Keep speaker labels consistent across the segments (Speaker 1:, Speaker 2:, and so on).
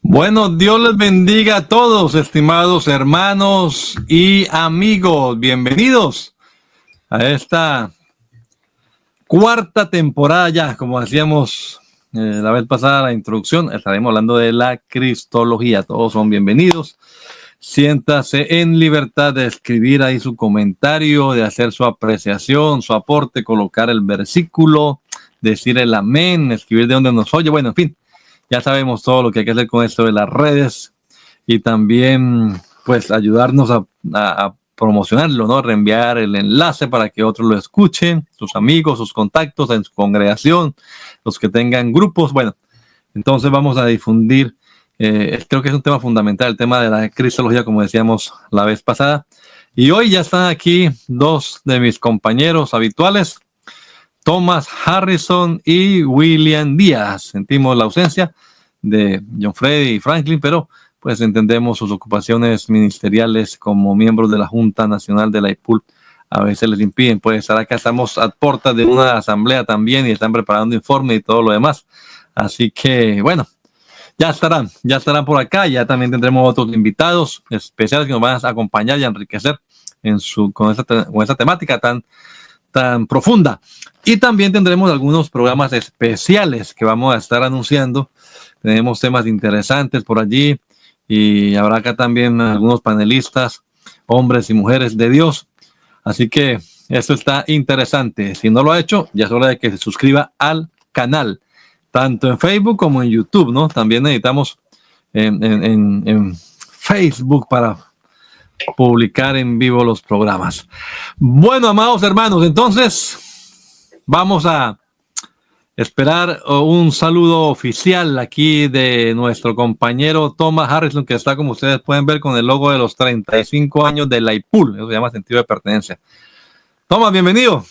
Speaker 1: Bueno, Dios les bendiga a todos, estimados hermanos y amigos. Bienvenidos a esta cuarta temporada ya, como decíamos la vez pasada, la introducción. Estaremos hablando de la Cristología. Todos son bienvenidos. Siéntase en libertad de escribir ahí su comentario, de hacer su apreciación, su aporte, colocar el versículo, decir el amén, escribir de donde nos oye. Bueno, en fin. Ya sabemos todo lo que hay que hacer con esto de las redes y también pues ayudarnos a promocionarlo, ¿no? Reenviar el enlace para que otros lo escuchen, sus amigos, sus contactos en su congregación, los que tengan grupos. Bueno, entonces vamos a difundir, creo que es un tema fundamental, el tema de la cristología, como decíamos la vez pasada. Y hoy ya están aquí dos de mis compañeros habituales, Thomas Harrison y William Díaz. Sentimos la ausencia de John Freddy y Franklin, pero pues entendemos sus ocupaciones ministeriales como miembros de la Junta Nacional de la IPUL. A veces les impiden, pues estar acá. Estamos a puertas de una asamblea también y están preparando informe y todo lo demás. Así que, bueno, ya estarán por acá. Ya también tendremos otros invitados especiales que nos van a acompañar y a enriquecer con esta temática tan profunda. Y también tendremos algunos programas especiales que vamos a estar anunciando. Tenemos temas interesantes por allí y habrá acá también algunos panelistas, hombres y mujeres de Dios. Así que esto está interesante. Si no lo ha hecho, ya es hora de que se suscriba al canal, tanto en Facebook como en YouTube, ¿no? También necesitamos en Facebook para publicar en vivo los programas. Bueno, amados hermanos, entonces vamos a esperar un saludo oficial aquí de nuestro compañero Thomas Harrison, que está, como ustedes pueden ver, con el logo de los 35 años de la IPUL. Eso se llama sentido de pertenencia. Thomas, bienvenido.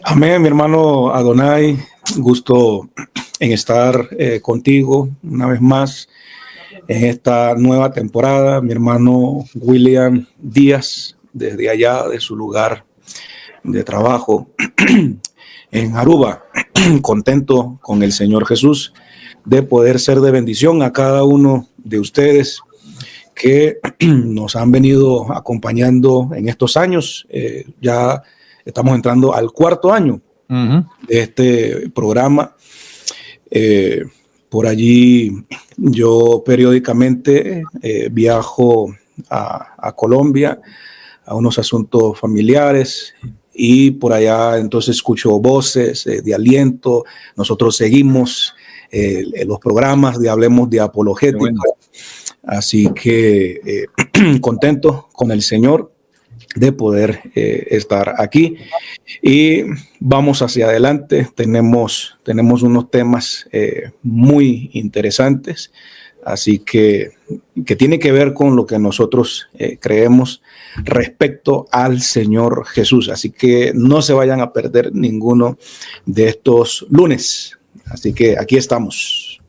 Speaker 2: Amén, mi hermano Adonai. Gusto en estar contigo una vez más en esta nueva temporada. Mi hermano William Díaz, desde allá de su lugar de trabajo en Aruba, contento con el Señor Jesús de poder ser de bendición a cada uno de ustedes que nos han venido acompañando en estos años. Ya estamos entrando al cuarto año de este programa. Por allí yo periódicamente viajo a Colombia a unos asuntos familiares y por allá entonces escucho voces de aliento. Nosotros seguimos los programas de Hablemos de Apologética. Bueno. Así que contento con el Señor de poder estar aquí y vamos hacia adelante. Tenemos unos temas muy interesantes, así que tiene que ver con lo que nosotros creemos respecto al Señor Jesús. Así que no se vayan a perder ninguno de estos lunes. Así que aquí estamos.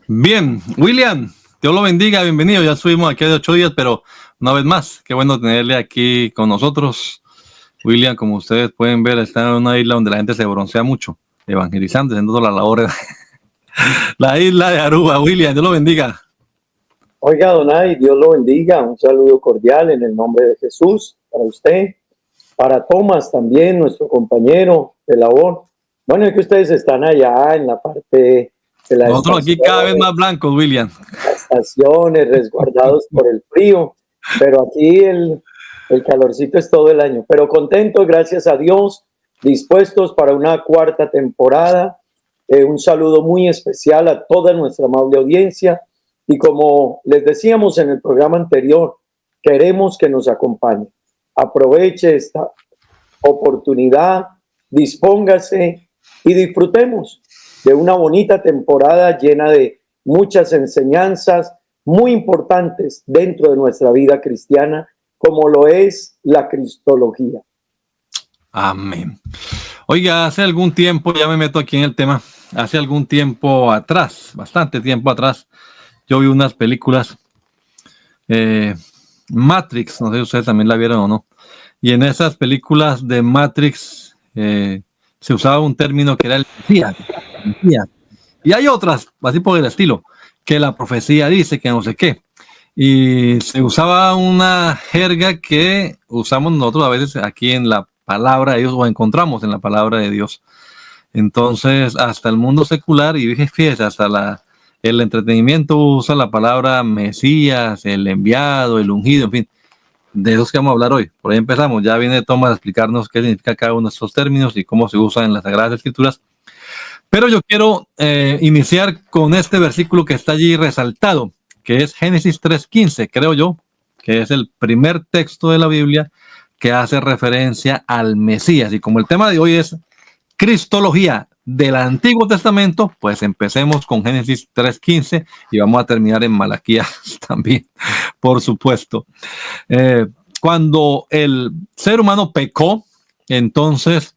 Speaker 1: Bien, William, Dios lo bendiga, bienvenido. Ya estuvimos aquí de 8 días, pero una vez más, qué bueno tenerle aquí con nosotros. William, como ustedes pueden ver, está en una isla donde la gente se broncea mucho, evangelizando, haciendo toda la labor. La isla de Aruba. William, Dios lo bendiga.
Speaker 3: Oiga, Donay, Dios lo bendiga. Un saludo cordial en el nombre de Jesús para usted, para Thomas también, nuestro compañero de labor. Bueno, es que ustedes están allá en la parte de la
Speaker 1: nosotros aquí cada vez más blancos, William.
Speaker 3: Las estaciones, resguardados por el frío, pero aquí el calorcito es todo el año. Pero contento, gracias a Dios, dispuestos para una cuarta temporada. Un saludo muy especial a toda nuestra amable audiencia. Y como les decíamos en el programa anterior, queremos que nos acompañe. Aproveche esta oportunidad, dispóngase y disfrutemos de una bonita temporada llena de muchas enseñanzas muy importantes dentro de nuestra vida cristiana, como lo es la cristología.
Speaker 1: Amén. Oiga, hace algún tiempo, ya me meto aquí en el tema, hace algún tiempo atrás, bastante tiempo atrás, yo vi unas películas, Matrix, no sé si ustedes también la vieron o no, y en esas películas de Matrix se usaba un término que era el Mesías. Y hay otras, así por el estilo, que la profecía dice que no sé qué. Y se usaba una jerga que usamos nosotros a veces aquí en la palabra de Dios o encontramos en la palabra de Dios. Entonces, hasta el mundo secular y fíjese, hasta el entretenimiento usa la palabra Mesías, el enviado, el ungido, en fin. De esos que vamos a hablar hoy. Por ahí empezamos. Ya viene Tomás a explicarnos qué significa cada uno de estos términos y cómo se usan en las Sagradas Escrituras. Pero yo quiero iniciar con este versículo que está allí resaltado, que es Génesis 3:15, creo yo, que es el primer texto de la Biblia que hace referencia al Mesías. Y como el tema de hoy es cristología del Antiguo Testamento, pues empecemos con Génesis 3:15 y vamos a terminar en Malaquías también, por supuesto. Cuando el ser humano pecó, entonces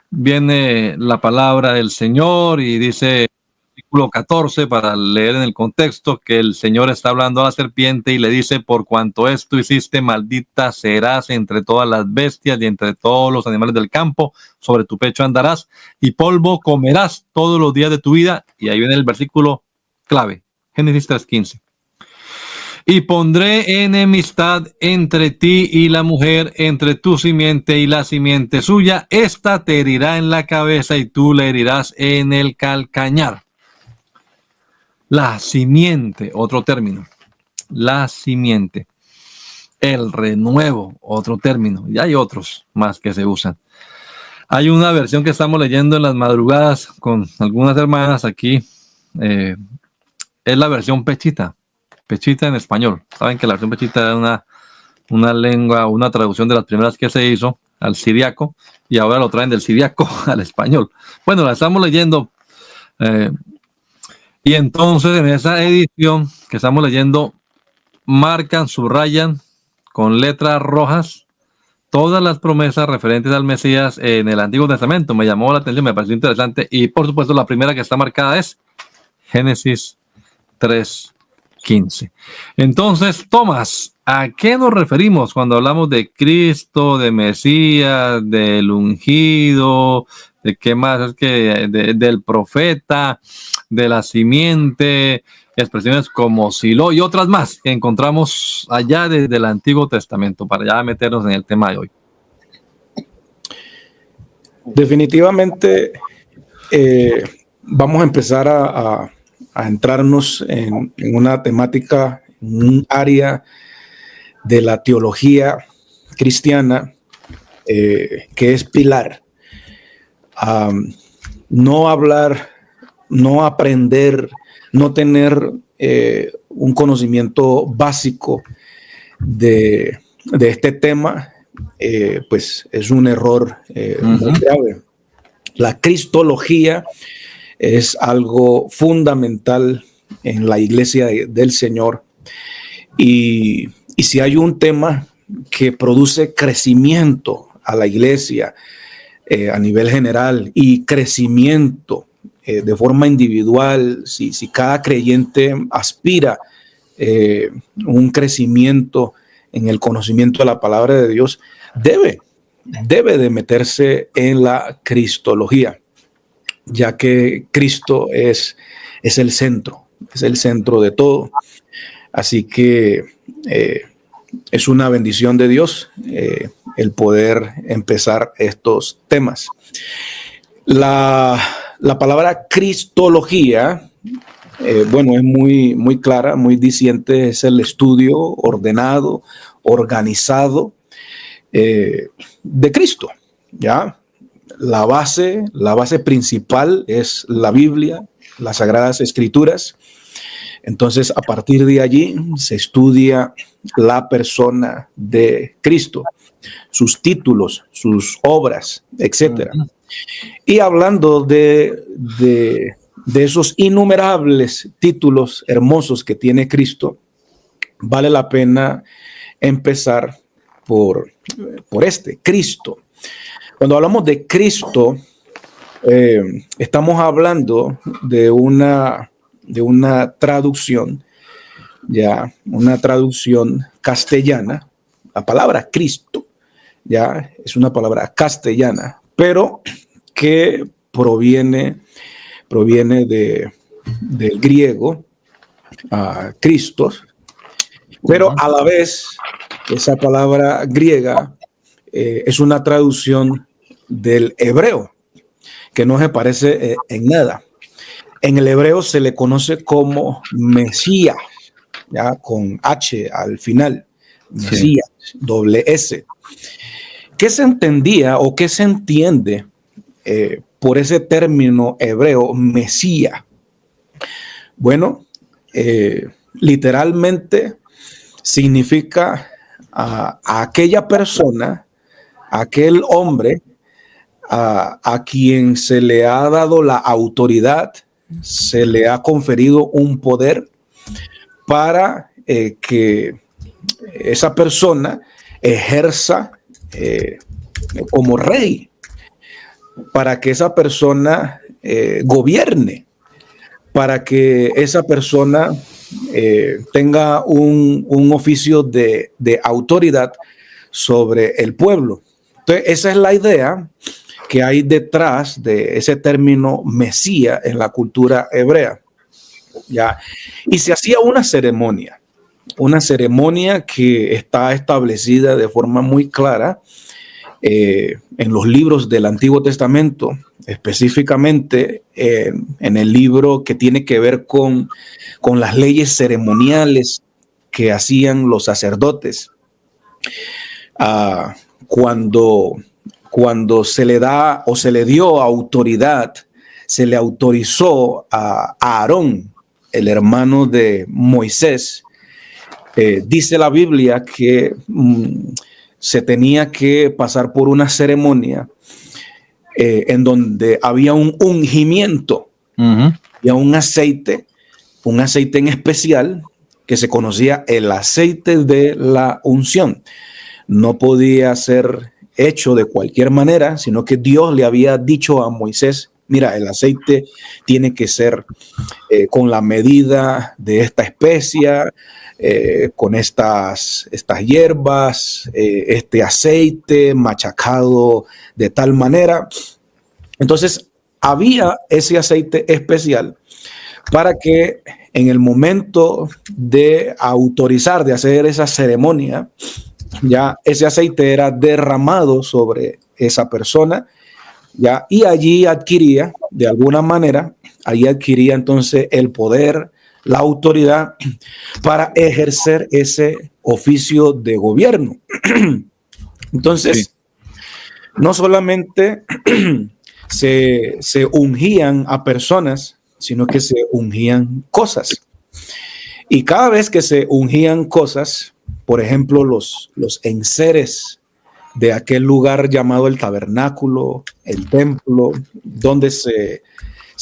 Speaker 1: viene la palabra del Señor y dice, versículo 14, para leer en el contexto, que el Señor está hablando a la serpiente y le dice, por cuanto esto hiciste, maldita serás entre todas las bestias y entre todos los animales del campo, sobre tu pecho andarás y polvo comerás todos los días de tu vida. Y ahí viene el versículo clave, Génesis 3:15. Y pondré enemistad entre ti y la mujer, entre tu simiente y la simiente suya. Esta te herirá en la cabeza y tú le herirás en el calcañar. La simiente, otro término. La simiente. El renuevo, otro término. Y hay otros más que se usan. Hay una versión que estamos leyendo en las madrugadas con algunas hermanas aquí. Es la versión pechita. Pechita en español. Saben que la versión pechita es una lengua, una traducción de las primeras que se hizo al siriaco y ahora lo traen del siriaco al español. Bueno, la estamos leyendo y entonces en esa edición que estamos leyendo marcan, subrayan con letras rojas todas las promesas referentes al Mesías en el Antiguo Testamento. Me llamó la atención, me pareció interesante y por supuesto la primera que está marcada es Génesis 3:15. Entonces, Tomás, ¿a qué nos referimos cuando hablamos de Cristo, de Mesías, del ungido, de qué más es que del profeta, de la simiente, expresiones como Silo y otras más que encontramos allá desde el Antiguo Testamento, para ya meternos en el tema de hoy?
Speaker 2: Definitivamente vamos a empezar a entrarnos en una temática, en un área de la teología cristiana que es pilar. No hablar, no aprender, no tener un conocimiento básico de este tema, pues es un error muy grave. La cristología es algo fundamental en la iglesia del Señor. Y si hay un tema que produce crecimiento a la iglesia a nivel general y crecimiento de forma individual, si cada creyente aspira un crecimiento en el conocimiento de la palabra de Dios, debe de meterse en la cristología, ya que Cristo es el centro de todo. Así que es una bendición de Dios el poder empezar estos temas. La palabra cristología, bueno, es muy clara, muy diciente, es el estudio ordenado, organizado de Cristo, ¿ya? La base principal es la Biblia, las Sagradas Escrituras. Entonces, a partir de allí se estudia la persona de Cristo, sus títulos, sus obras, etcétera. Y hablando de esos innumerables títulos hermosos que tiene Cristo, vale la pena empezar por Cristo. Cuando hablamos de Cristo, estamos hablando de una traducción, ya, una traducción castellana. La palabra Cristo, ya, es una palabra castellana, pero que proviene del griego, Christos, pero a la vez esa palabra griega es una traducción del hebreo, que no se parece en nada. En el hebreo se le conoce como Mesías, ya, con H al final, Mesías, doble S. ¿Qué se entendía o qué se entiende por ese término hebreo, Mesías? Bueno, literalmente significa a aquella persona, aquel hombre a quien se le ha dado la autoridad, se le ha conferido un poder para que esa persona ejerza como rey, para que esa persona gobierne, para que esa persona tenga un oficio de autoridad sobre el pueblo. Entonces, esa es la idea que hay detrás de ese término Mesías en la cultura hebrea, ¿ya? Y se hacía una ceremonia que está establecida de forma muy clara en los libros del Antiguo Testamento, específicamente en el libro que tiene que ver con las leyes ceremoniales que hacían los sacerdotes. Cuando se le da o se le dio autoridad, se le autorizó a Aarón, el hermano de Moisés. Dice la Biblia que se tenía que pasar por una ceremonia en donde había un ungimiento y un aceite en especial que se conocía el aceite de la unción. No podía ser hecho de cualquier manera, sino que Dios le había dicho a Moisés: mira, el aceite tiene que ser con la medida de esta especia, con estas hierbas, este aceite machacado de tal manera. Entonces, había ese aceite especial para que en el momento de autorizar, de hacer esa ceremonia, ya ese aceite era derramado sobre esa persona, ya, y allí adquiría, de alguna manera, entonces el poder, la autoridad para ejercer ese oficio de gobierno. Entonces, no solamente se ungían a personas, sino que se ungían cosas. Y cada vez que se ungían cosas, por ejemplo, los enseres de aquel lugar llamado el tabernáculo, el templo, donde se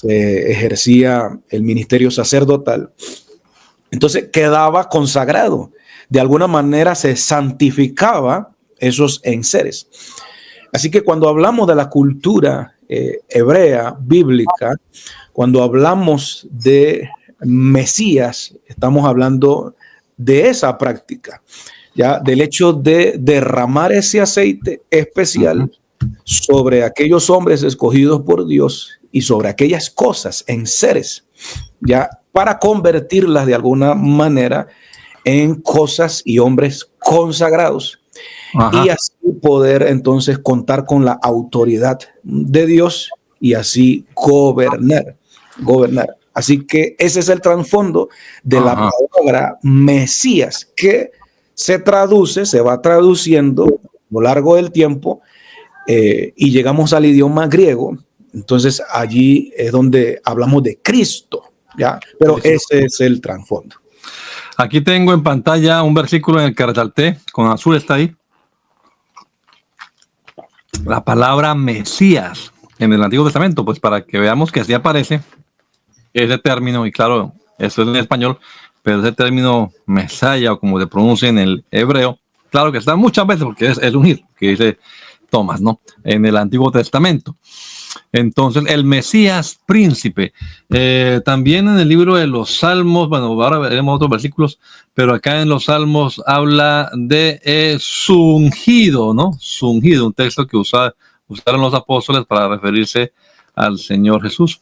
Speaker 2: ejercía el ministerio sacerdotal, entonces quedaba consagrado. De alguna manera se santificaba esos enseres. Así que cuando hablamos de la cultura hebrea, bíblica, cuando hablamos de Mesías, estamos hablando de esa práctica, ya, del hecho de derramar ese aceite especial sobre aquellos hombres escogidos por Dios y sobre aquellas cosas, enseres, ya, para convertirlas de alguna manera en cosas y hombres consagrados. Y así poder entonces contar con la autoridad de Dios y así gobernar. Así que ese es el trasfondo de la palabra Mesías, que se va traduciendo a lo largo del tiempo y llegamos al idioma griego. Entonces allí es donde hablamos de Cristo, ¿ya? Pero ese es el trasfondo.
Speaker 1: Aquí tengo en pantalla un versículo en el que resalté, con azul está ahí. La palabra Mesías. en el Antiguo Testamento, pues para que veamos que así aparece ese término, y claro, eso es en español, pero ese término Mesaya, o como se pronuncia en el hebreo, claro que está muchas veces porque es unir, que dice Tomás, ¿no? En el Antiguo Testamento. Entonces, el Mesías príncipe. También en el libro de los Salmos, bueno, ahora veremos otros versículos, pero acá en los Salmos habla de su ungido, ¿no? Su ungido, un texto que usaron los apóstoles para referirse al Señor Jesús.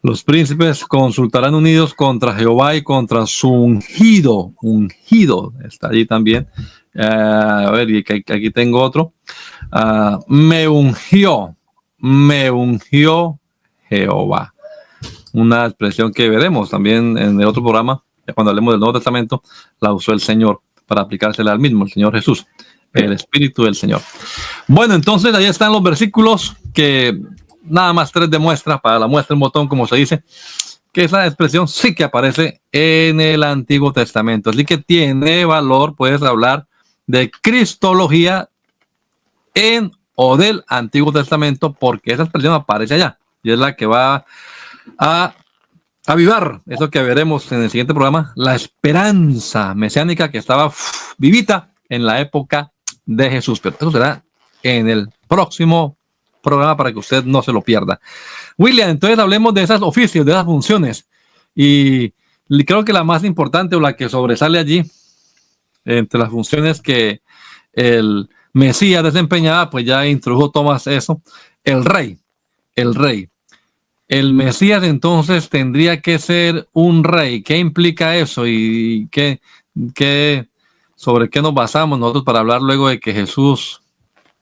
Speaker 1: Los príncipes consultarán unidos contra Jehová y contra su ungido. Ungido está allí también. A ver, y aquí tengo otro. Me ungió Jehová. Una expresión que veremos también en el otro programa, cuando hablemos del Nuevo Testamento, la usó el Señor para aplicársela al mismo, el Señor Jesús, el Espíritu del Señor. Bueno, entonces ahí están los versículos que nada más 3 de muestra, para la muestra en botón, como se dice, que esa expresión sí que aparece en el Antiguo Testamento. Así que tiene valor, puedes hablar de cristología en o del Antiguo Testamento, porque esa expresión aparece allá y es la que va a avivar eso que veremos en el siguiente programa, la esperanza mesiánica que estaba vivita en la época de Jesús. Pero eso será en el próximo programa para que usted no se lo pierda. William, entonces hablemos de esos oficios, de esas funciones, y creo que la más importante o la que sobresale allí entre las funciones que el Mesías desempeñaba, pues ya introdujo Tomás eso, el rey. El Mesías entonces tendría que ser un rey. ¿Qué implica eso? ¿Y sobre qué nos basamos nosotros para hablar luego de que Jesús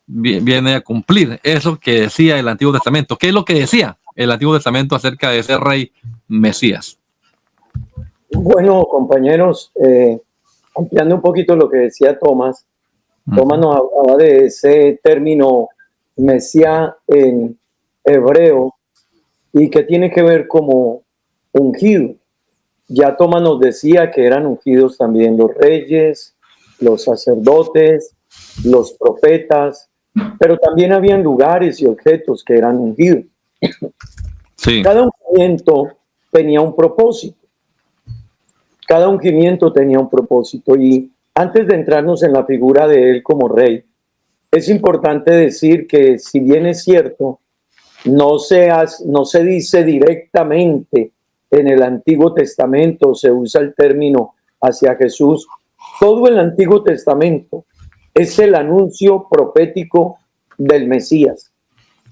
Speaker 1: viene a cumplir eso que decía el Antiguo Testamento? ¿Qué es lo que decía el Antiguo Testamento acerca de ese rey Mesías?
Speaker 3: Bueno, compañeros, ampliando un poquito lo que decía Tomás, Tomás nos hablaba de ese término Mesías en hebreo y que tiene que ver como ungido. Ya Tomás nos decía que eran ungidos también los reyes, los sacerdotes, los profetas, pero también habían lugares y objetos que eran ungidos. Sí. Cada ungimiento tenía un propósito. Cada ungimiento tenía un propósito, y antes de entrarnos en la figura de él como rey, es importante decir que, si bien es cierto, no se dice directamente en el Antiguo Testamento, se usa el término hacia Jesús, todo el Antiguo Testamento es el anuncio profético del Mesías.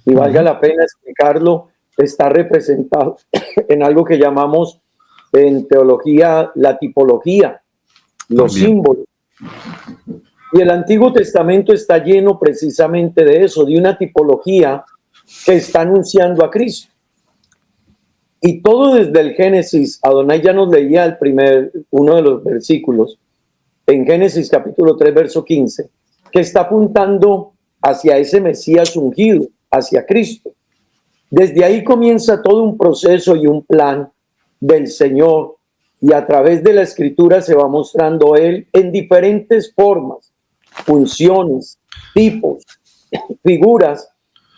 Speaker 3: Y valga la pena explicarlo, está representado en algo que llamamos en teología la tipología, los símbolos. Y el Antiguo Testamento está lleno precisamente de eso, de una tipología que está anunciando a Cristo. Y todo desde el Génesis, Adonai ya nos leía uno de los versículos, en Génesis capítulo 3, verso 15, que está apuntando hacia ese Mesías ungido, hacia Cristo. Desde ahí comienza todo un proceso y un plan del Señor, y a través de la Escritura se va mostrando Él en diferentes formas, funciones, tipos, figuras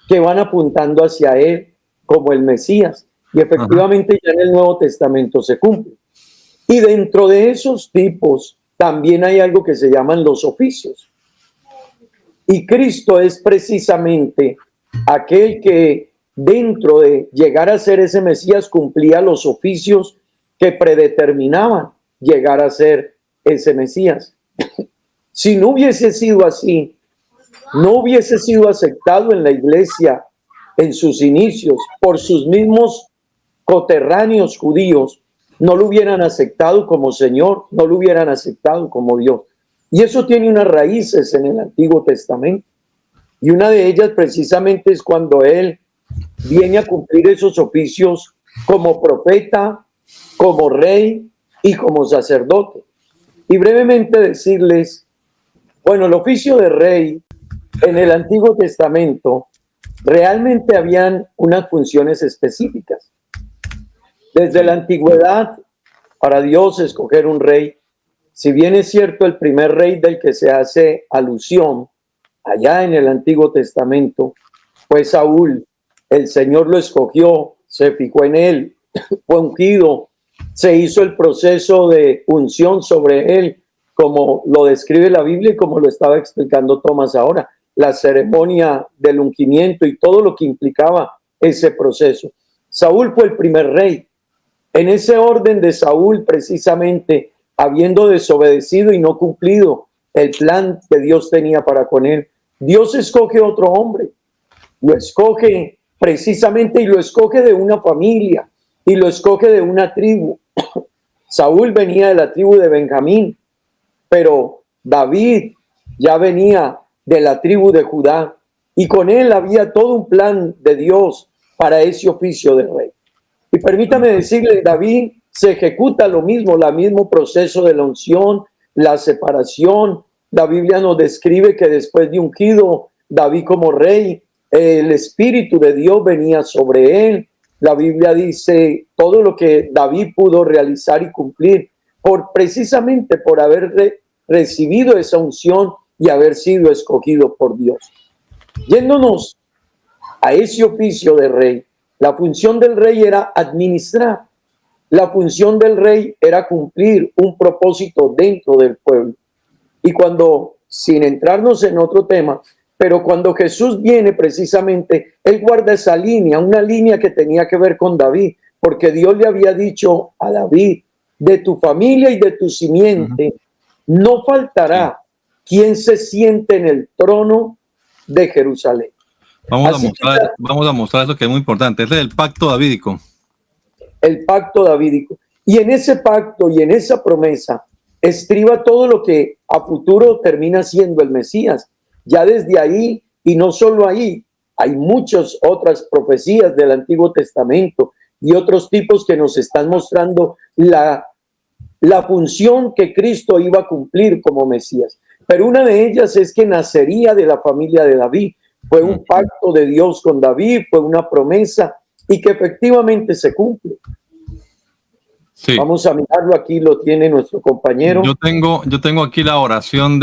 Speaker 3: que van apuntando hacia Él como el Mesías, y efectivamente ya en el Nuevo Testamento se cumple. Y dentro de esos tipos también hay algo que se llaman los oficios, y Cristo es precisamente aquel que, dentro de llegar a ser ese Mesías, cumplía los oficios que predeterminaban llegar a ser ese Mesías. Si no hubiese sido así, no hubiese sido aceptado en la iglesia en sus inicios por sus mismos coterráneos judíos, no lo hubieran aceptado como Señor, no lo hubieran aceptado como Dios. Y eso tiene unas raíces en el Antiguo Testamento, y una de ellas precisamente es cuando Él viene a cumplir esos oficios como profeta, como rey y como sacerdote. Y brevemente decirles, bueno, el oficio de rey en el Antiguo Testamento realmente habían unas funciones específicas. Desde la antigüedad, para Dios escoger un rey, si bien es cierto el primer rey del que se hace alusión allá en el Antiguo Testamento fue Saúl, el Señor lo escogió, se fijó en él, fue ungido, se hizo el proceso de unción sobre él, como lo describe la Biblia y como lo estaba explicando Tomás ahora, la ceremonia del ungimiento y todo lo que implicaba ese proceso. Saúl fue el primer rey. En ese orden de Saúl, precisamente, habiendo desobedecido y no cumplido el plan que Dios tenía para con él, Dios escoge otro hombre, lo escoge precisamente y lo escoge de una familia y lo escoge de una tribu. Saúl venía de la tribu de Benjamín, pero David ya venía de la tribu de Judá y con él había todo un plan de Dios para ese oficio de rey. Y permítame decirle, David se ejecuta lo mismo, el mismo proceso de la unción, la separación. La Biblia nos describe que después de ungido David como rey, el Espíritu de Dios venía sobre él. La Biblia dice todo lo que David pudo realizar y cumplir precisamente por haber recibido esa unción y haber sido escogido por Dios. Yéndonos a ese oficio de rey, la función del rey era administrar. La función del rey era cumplir un propósito dentro del pueblo. Y cuando, sin entrarnos en otro tema, pero cuando Jesús viene precisamente, él guarda esa línea, una línea que tenía que ver con David, porque Dios le había dicho a David, de tu familia y de tu simiente, no faltará quien se siente en el trono de Jerusalén.
Speaker 1: Vamos a mostrar eso que es muy importante. Ese es el pacto davídico.
Speaker 3: El pacto davídico. Y en ese pacto y en esa promesa estriba todo lo que a futuro termina siendo el Mesías. Ya desde ahí, y no solo ahí, hay muchas otras profecías del Antiguo Testamento y otros tipos que nos están mostrando la función que Cristo iba a cumplir como Mesías. Pero una de ellas es que nacería de la familia de David. Fue un pacto de Dios con David, fue una promesa y que efectivamente se cumple. Sí. Vamos a mirarlo, aquí lo tiene nuestro compañero.
Speaker 1: Yo tengo aquí la oración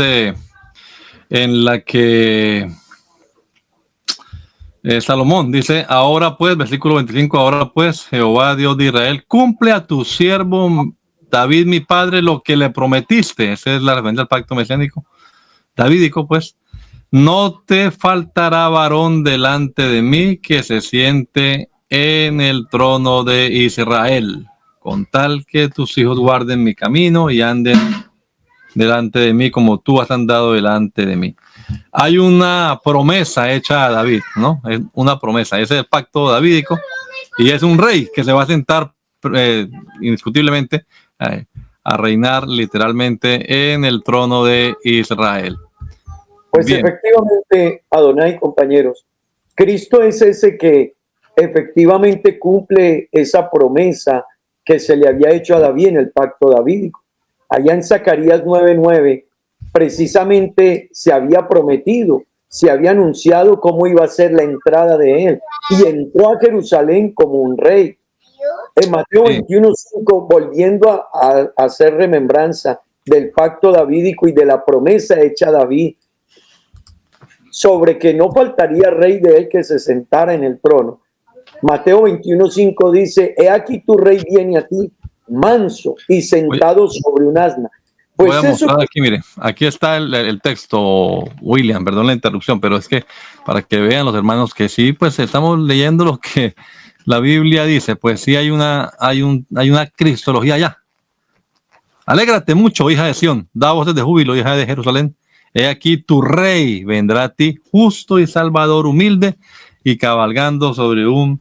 Speaker 1: en la que Salomón dice, ahora pues, versículo 25, ahora pues, Jehová Dios de Israel, cumple a tu siervo David mi padre lo que le prometiste. Esa es la referencia al pacto mesiánico davídico, pues. No te faltará varón delante de mí que se siente en el trono de Israel, con tal que tus hijos guarden mi camino y anden delante de mí como tú has andado delante de mí. Hay una promesa hecha a David, ¿no? Es una promesa, ese es el pacto davídico y es un rey que se va a sentar indiscutiblemente a reinar literalmente en el trono de Israel.
Speaker 3: Pues bien. Efectivamente, Adonai, compañeros, Cristo es ese que efectivamente cumple esa promesa que se le había hecho a David en el pacto davídico. Allá en Zacarías 9:9, precisamente se había prometido, se había anunciado cómo iba a ser la entrada de él y entró a Jerusalén como un rey. En Mateo 21:5, volviendo a hacer remembranza del pacto davídico y de la promesa hecha a David sobre que no faltaría rey de él que se sentara en el trono. Mateo 21:5 dice, he aquí tu rey viene a ti, manso y sentado sobre un asna.
Speaker 1: Pues voy a mostrar aquí, mire, aquí está el texto, William, perdón la interrupción, pero es que para que vean los hermanos que sí, pues estamos leyendo lo que la Biblia dice, pues sí hay una cristología allá. Alégrate mucho, hija de Sión, da voces de júbilo, hija de Jerusalén. He aquí tu rey vendrá a ti, justo y salvador, humilde y cabalgando sobre un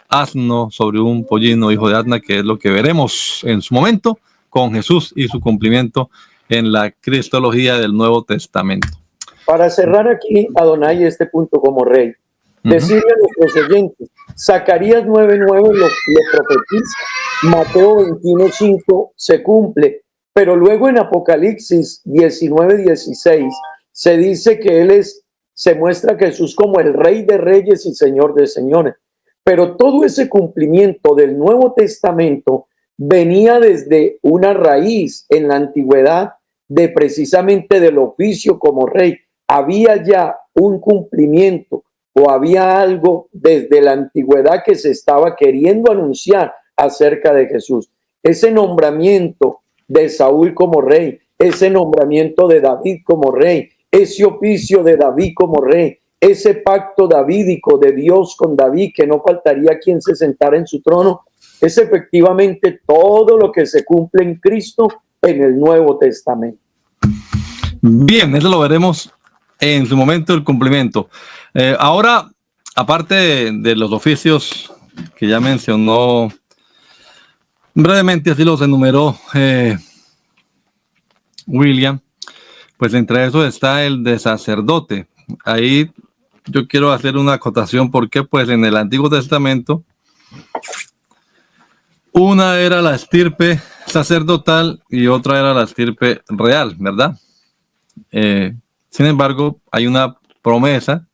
Speaker 1: asno, sobre un pollino, hijo de asna, que es lo que veremos en su momento con Jesús y su cumplimiento en la cristología del Nuevo Testamento.
Speaker 3: Para cerrar aquí, Adonai, este punto como rey, decirle a nuestros oyentes, Zacarías 9:9 lo profetiza, Mateo 21:5 se cumple, pero luego en Apocalipsis 19:16 se dice que se muestra a Jesús como el Rey de Reyes y Señor de Señores. Pero todo ese cumplimiento del Nuevo Testamento venía desde una raíz en la antigüedad de precisamente del oficio como rey. Había ya un cumplimiento o había algo desde la antigüedad que se estaba queriendo anunciar acerca de Jesús. Ese nombramiento de Saúl como rey, ese nombramiento de David como rey, ese oficio de David como rey, ese pacto davídico de Dios con David, que no faltaría quien se sentara en su trono, es efectivamente todo lo que se cumple en Cristo en el Nuevo Testamento.
Speaker 1: Bien, eso lo veremos en su momento, el cumplimiento. Ahora, aparte de los oficios que ya mencionó brevemente, así los enumeró William, pues entre eso está el de sacerdote. Ahí yo quiero hacer una acotación porque pues en el Antiguo Testamento una era la estirpe sacerdotal y otra era la estirpe real, ¿verdad? Sin embargo, hay una promesa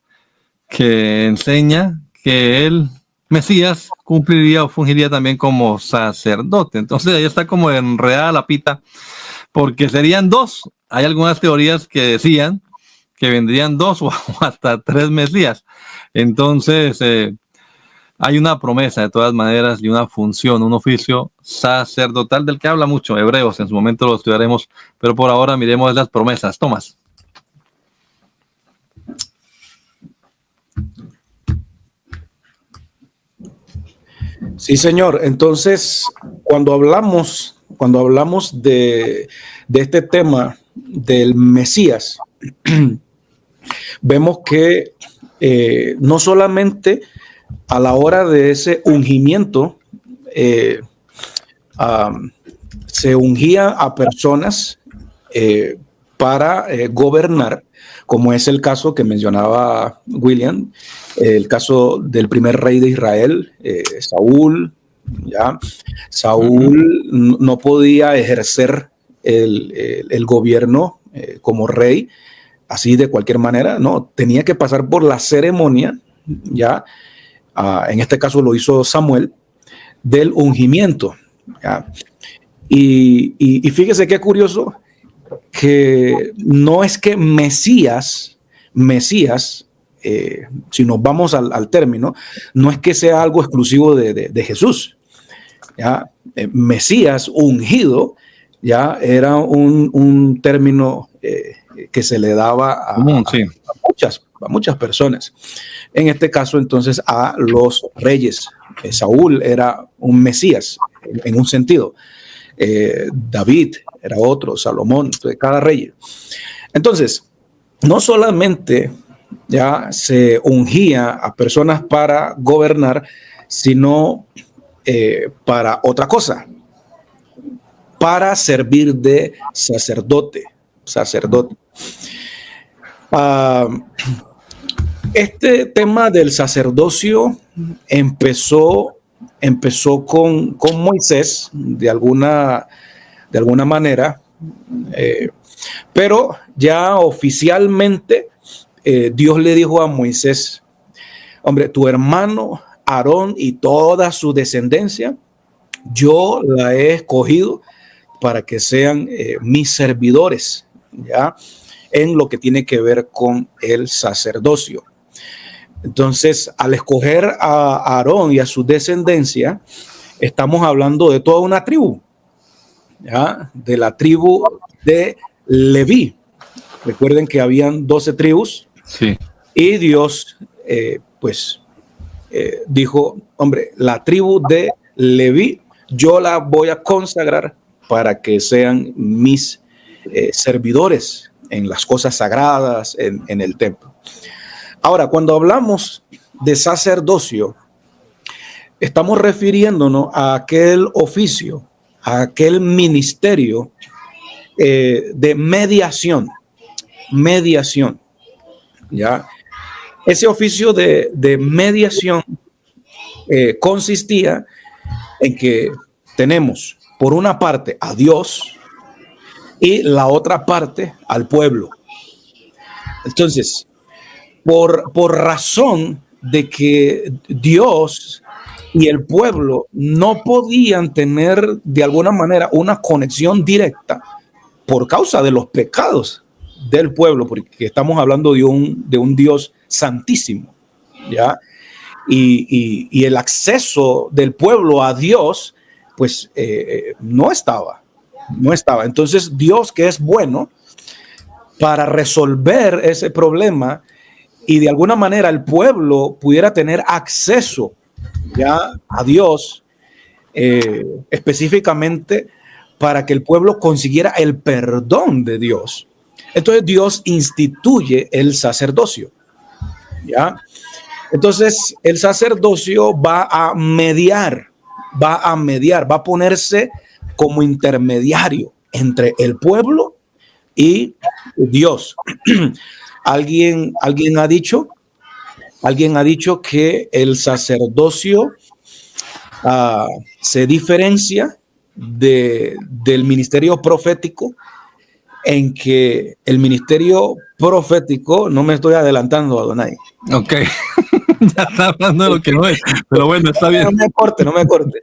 Speaker 1: que enseña que el Mesías cumpliría o fungiría también como sacerdote. Entonces ahí está como enredada la pita, porque serían dos. Hay algunas teorías que decían que vendrían dos o hasta tres Mesías. Entonces hay una promesa de todas maneras y una función, un oficio sacerdotal del que habla mucho Hebreos. En su momento lo estudiaremos, pero por ahora miremos las promesas. Tomás.
Speaker 2: Sí, señor. Entonces, cuando hablamos de este tema del Mesías, vemos que no solamente a la hora de ese ungimiento se ungía a personas para gobernar, como es el caso que mencionaba William, el caso del primer rey de Israel, Saúl. ¿Ya? Saúl no podía ejercer el gobierno como rey así de cualquier manera, no, tenía que pasar por la ceremonia, ¿ya? En este caso lo hizo Samuel, del ungimiento, ¿ya? Y fíjese qué curioso, que no es que Mesías, si nos vamos al término, no es que sea algo exclusivo de Jesús, ¿ya? Mesías ungido, ya era un término que se le daba a muchas personas. En este caso, entonces, a los reyes. Saúl era un Mesías en un sentido. David era otro, Salomón, cada rey. Entonces, no solamente ya se ungía a personas para gobernar, sino para otra cosa, para servir de sacerdote. Este tema del sacerdocio empezó con Moisés de alguna manera, pero ya oficialmente Dios le dijo a Moisés: hombre, tu hermano Aarón y toda su descendencia, yo la he escogido para que sean mis servidores, ¿ya? En lo que tiene que ver con el sacerdocio. Entonces, al escoger a Aarón y a su descendencia, estamos hablando de toda una tribu, ¿ya? De la tribu de Leví. Recuerden que habían 12 tribus.
Speaker 1: Sí.
Speaker 2: Y Dios, dijo: hombre, la tribu de Leví, yo la voy a consagrar para que sean mis servidores en las cosas sagradas, en el templo. Ahora, cuando hablamos de sacerdocio, estamos refiriéndonos a aquel oficio, a aquel ministerio de mediación, ¿ya? Ese oficio de mediación consistía en que tenemos por una parte a Dios y la otra parte al pueblo. Entonces, por razón de que Dios y el pueblo no podían tener de alguna manera una conexión directa por causa de los pecados del pueblo, porque estamos hablando de un Dios santísimo, ¿ya? Y el acceso del pueblo a Dios, pues no estaba. Entonces Dios, que es bueno, para resolver ese problema y de alguna manera el pueblo pudiera tener acceso ya a Dios, específicamente para que el pueblo consiguiera el perdón de Dios. Entonces Dios instituye el sacerdocio, ¿ya? Entonces el sacerdocio va a mediar, va a ponerse como intermediario entre el pueblo y Dios. Alguien ha dicho que el sacerdocio se diferencia del ministerio profético, en que el ministerio profético, no me estoy adelantando, Adonai.
Speaker 1: Ok, ya está hablando de lo que no es, pero bueno, está bien.
Speaker 2: No me corte.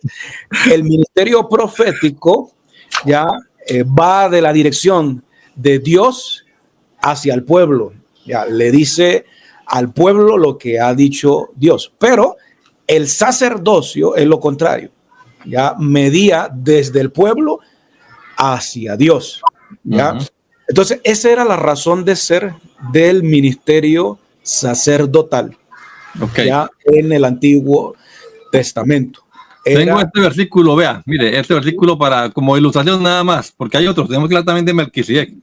Speaker 2: El ministerio profético ya va de la dirección de Dios hacia el pueblo. Ya le dice al pueblo lo que ha dicho Dios. Pero el sacerdocio es lo contrario. Ya medía desde el pueblo hacia Dios. ¿Ya? Entonces, esa era la razón de ser del ministerio sacerdotal, ya en el Antiguo Testamento.
Speaker 1: Tengo este versículo, vea, mire, este versículo para como ilustración nada más, porque hay otros. Tenemos que hablar también de Melquisedec,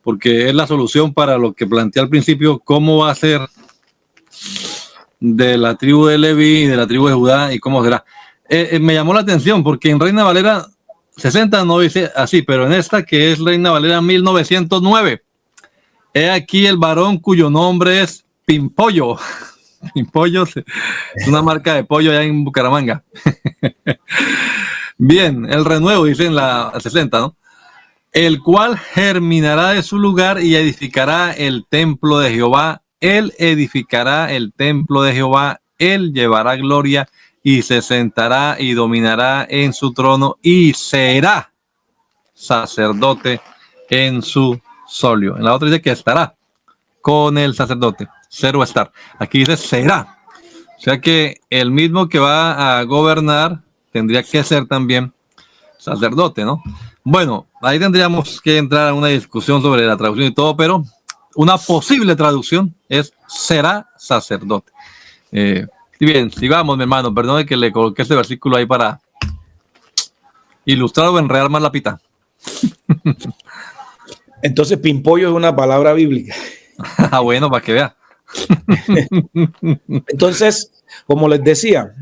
Speaker 1: porque es la solución para lo que planteé al principio, cómo va a ser de la tribu de Leví y de la tribu de Judá y cómo será. Me llamó la atención porque en Reina Valera 60 no dice así, pero en esta que es Reina Valera 1909, he aquí el varón cuyo nombre es Pimpollo. Pimpollo es una marca de pollo allá en Bucaramanga. Bien, el renuevo dice en la 60, ¿no? El cual germinará de su lugar y edificará el templo de Jehová. Él edificará el templo de Jehová. Él llevará gloria y se sentará y dominará en su trono y será sacerdote en su solio. En la otra dice que estará con el sacerdote. Ser o estar. Aquí dice será. O sea que el mismo que va a gobernar tendría que ser también sacerdote, ¿no? Bueno, ahí tendríamos que entrar a una discusión sobre la traducción y todo, pero una posible traducción es será sacerdote. Bien, sigamos, mi hermano. Perdone que le coloqué este versículo ahí para ilustrar o enredar más la pita.
Speaker 2: Entonces, pimpollo es una palabra bíblica.
Speaker 1: Ah, bueno, para que vea.
Speaker 2: Entonces, como les decía,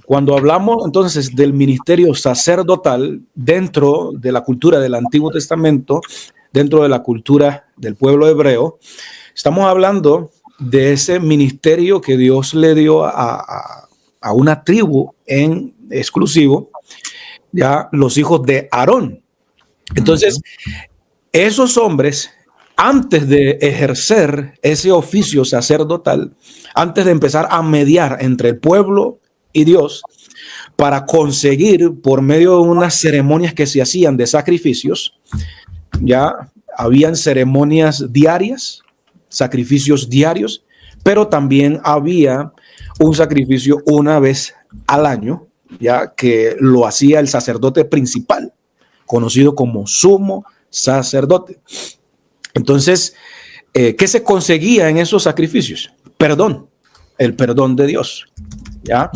Speaker 2: cuando hablamos entonces del ministerio sacerdotal dentro de la cultura del Antiguo Testamento, dentro de la cultura del pueblo hebreo, estamos hablando de ese ministerio que Dios le dio a una tribu en exclusivo, ya los hijos de Aarón. Entonces, esos hombres, antes de ejercer ese oficio sacerdotal, antes de empezar a mediar entre el pueblo y Dios, para conseguir por medio de unas ceremonias que se hacían de sacrificios, ya habían ceremonias diarias, sacrificios diarios, pero también había un sacrificio una vez al año, ya que lo hacía el sacerdote principal, conocido como sumo sacerdote. Entonces, ¿qué se conseguía en esos sacrificios? Perdón, el perdón de Dios, ¿ya?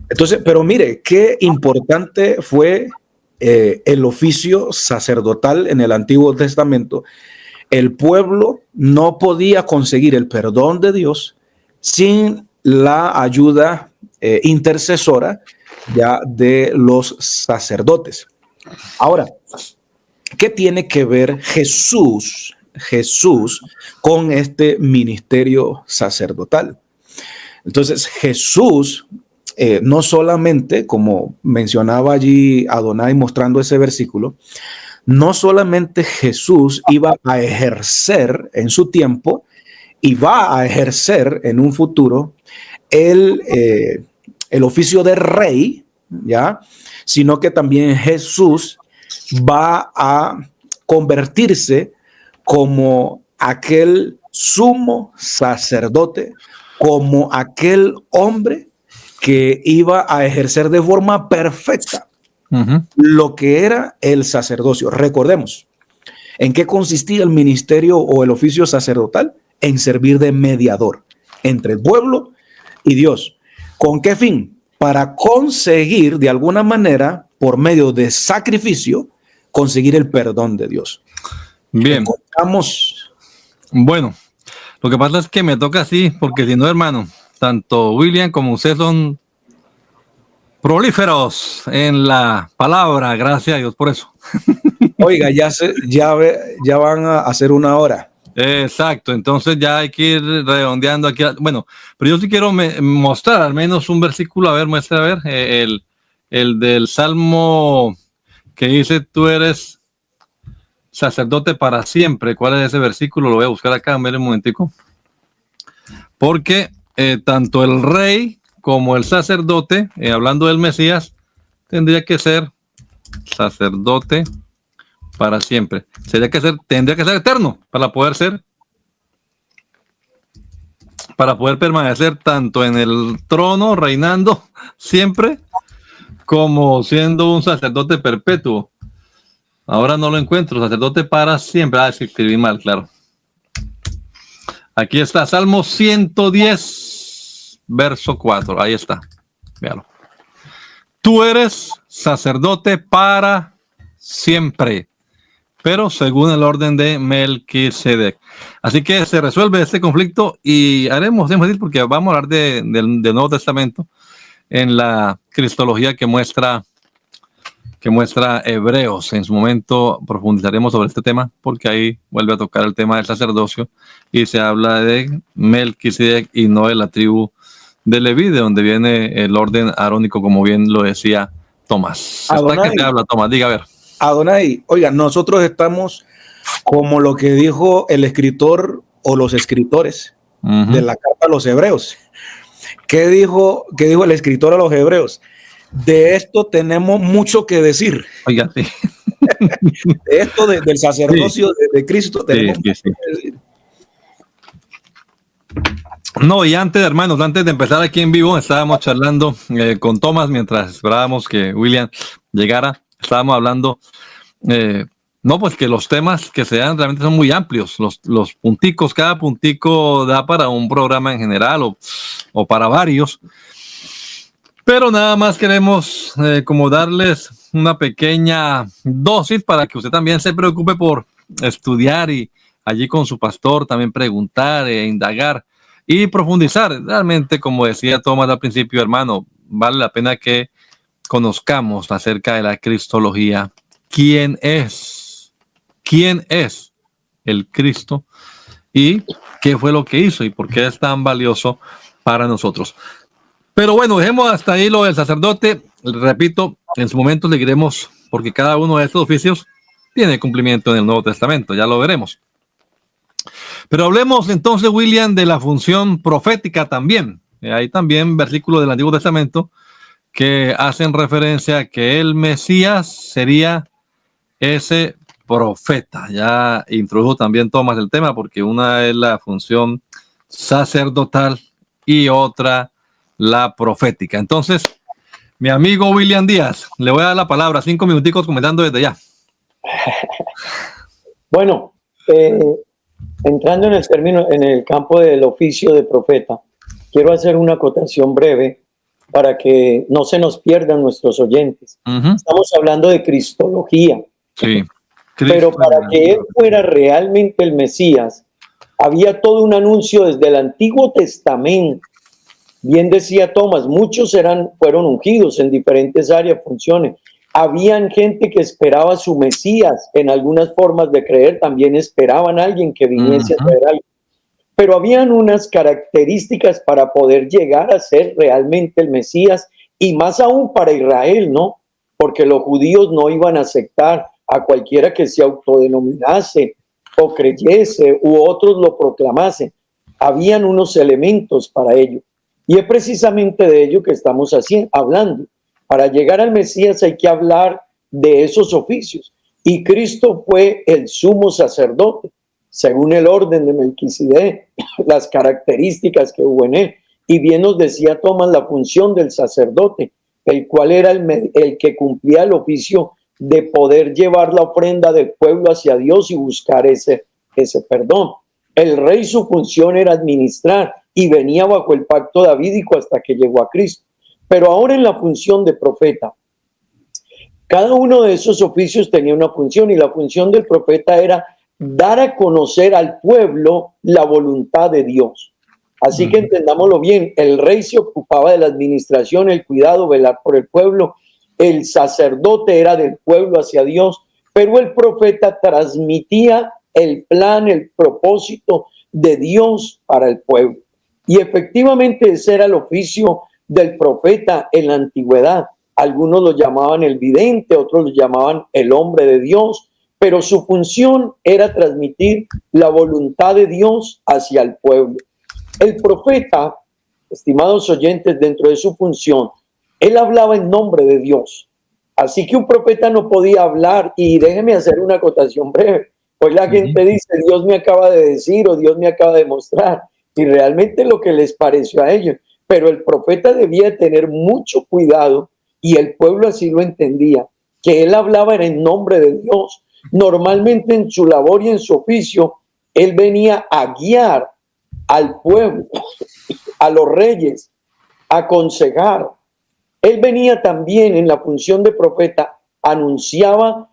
Speaker 2: Entonces, pero mire, qué importante fue el oficio sacerdotal en el Antiguo Testamento. El pueblo no podía conseguir el perdón de Dios sin la ayuda intercesora ya de los sacerdotes. Ahora, ¿qué tiene que ver Jesús con este ministerio sacerdotal? Entonces, Jesús no solamente, como mencionaba allí Adonai mostrando ese versículo, no solamente Jesús iba a ejercer en su tiempo y va a ejercer en un futuro el oficio de rey, ¿ya? Sino que también Jesús va a convertirse como aquel sumo sacerdote como aquel hombre que iba a ejercer de forma perfecta lo que era el sacerdocio. Recordemos, ¿en qué consistía el ministerio o el oficio sacerdotal? En servir de mediador entre el pueblo y Dios. ¿Con qué fin? Para conseguir de alguna manera, por medio de sacrificio, conseguir el perdón de Dios.
Speaker 1: Bien.
Speaker 2: Encontramos...
Speaker 1: Bueno, lo que pasa es que me toca así, porque si no, hermano, tanto William como usted son prolíferos en la palabra, gracias a Dios por eso.
Speaker 2: Oiga, ya van a hacer una hora.
Speaker 1: Exacto, entonces ya hay que ir redondeando aquí. Bueno, pero yo sí quiero mostrar al menos un versículo, a ver, muestra, a ver, el del Salmo que dice, tú eres sacerdote para siempre. ¿Cuál es ese versículo? Lo voy a buscar acá, un momentico. Porque tanto el rey como el sacerdote, hablando del Mesías, tendría que ser sacerdote para siempre. Tendría que ser eterno para poder permanecer tanto en el trono, reinando siempre, como siendo un sacerdote perpetuo. Ahora no lo encuentro, sacerdote para siempre. Ah, es que escribí mal, claro. Aquí está, Salmo 110, verso 4. Ahí está. Véalo. Tú eres sacerdote para siempre, pero según el orden de Melquisedec. Así que se resuelve este conflicto y haremos énfasis porque vamos a hablar del Nuevo Testamento en la cristología que muestra Hebreos. En su momento profundizaremos sobre este tema porque ahí vuelve a tocar el tema del sacerdocio y se habla de Melquisedec y no de la tribu de Leví, de donde viene el orden arónico, como bien lo decía Tomás. ¿Hasta qué se habla, Tomás? Diga, a ver.
Speaker 2: Adonai, oiga, nosotros estamos como lo que dijo el escritor o los escritores de la carta a los hebreos. ¿Qué dijo el escritor a los hebreos? De esto tenemos mucho que decir.
Speaker 1: Oiga, sí.
Speaker 2: De esto del sacerdocio de Cristo tenemos mucho que decir.
Speaker 1: No, y antes de empezar aquí en vivo, estábamos charlando con Tomás mientras esperábamos que William llegara. Estábamos hablando, pues que los temas que se dan realmente son muy amplios. Los punticos, cada puntico da para un programa en general o para varios. Pero nada más queremos como darles una pequeña dosis para que usted también se preocupe por estudiar y allí con su pastor también preguntar e indagar y profundizar. Realmente, como decía Tomás al principio, hermano, vale la pena que conozcamos acerca de la cristología. ¿Quién es el Cristo? ¿Y qué fue lo que hizo? ¿Y por qué es tan valioso para nosotros? Pero bueno, dejemos hasta ahí lo del sacerdote. Repito, en su momento seguiremos, porque cada uno de estos oficios tiene cumplimiento en el Nuevo Testamento, ya lo veremos. Pero hablemos entonces, William, de la función profética también. Hay también versículos del Antiguo Testamento que hacen referencia a que el Mesías sería ese profeta. Ya introdujo también Tomás el tema, porque una es la función sacerdotal y otra la profética. Entonces, mi amigo William Díaz, le voy a dar la palabra, 5 minuticos comentando desde ya.
Speaker 3: Bueno, entrando en el campo del oficio de profeta, quiero hacer una acotación breve para que no se nos pierdan nuestros oyentes. Estamos hablando de cristología.
Speaker 1: Sí.
Speaker 3: Pero para que él fuera realmente el Mesías, había todo un anuncio desde el Antiguo Testamento. Bien decía Tomás, muchos fueron ungidos en diferentes áreas, funciones. Habían gente que esperaba su Mesías, en algunas formas de creer también esperaban a alguien que viniese a traer algo. Pero habían unas características para poder llegar a ser realmente el Mesías, y más aún para Israel, ¿no? Porque los judíos no iban a aceptar a cualquiera que se autodenominase o creyese u otros lo proclamasen. Habían unos elementos para ello. Y es precisamente de ello que estamos hablando. Para llegar al Mesías hay que hablar de esos oficios. Y Cristo fue el sumo sacerdote. según el orden de Melquisedec, las características que hubo en él. Y bien nos decía Tomás la función del sacerdote, el cual era el que cumplía el oficio de poder llevar la ofrenda del pueblo hacia Dios y buscar ese perdón. El rey, su función era administrar y venía bajo el pacto davídico hasta que llegó a Cristo. Pero ahora en la función de profeta, cada uno de esos oficios tenía una función, y la función del profeta era dar a conocer al pueblo la voluntad de Dios. Así que entendámoslo bien, el rey se ocupaba de la administración, el cuidado, velar por el pueblo, el sacerdote era del pueblo hacia Dios, pero el profeta transmitía el plan, el propósito de Dios para el pueblo. Y efectivamente ese era el oficio del profeta en la antigüedad. Algunos lo llamaban el vidente, otros lo llamaban el hombre de Dios, pero su función era transmitir la voluntad de Dios hacia el pueblo. El profeta, estimados oyentes, dentro de su función, él hablaba en nombre de Dios. Así que un profeta no podía hablar, y déjeme hacer una acotación breve, pues la gente dice, Dios me acaba de decir o Dios me acaba de mostrar, y realmente lo que les pareció a ellos. Pero el profeta debía tener mucho cuidado, y el pueblo así lo entendía, que él hablaba en nombre de Dios. Normalmente en su labor y en su oficio, él venía a guiar al pueblo, a los reyes, a aconsejar. Él venía también en la función de profeta, anunciaba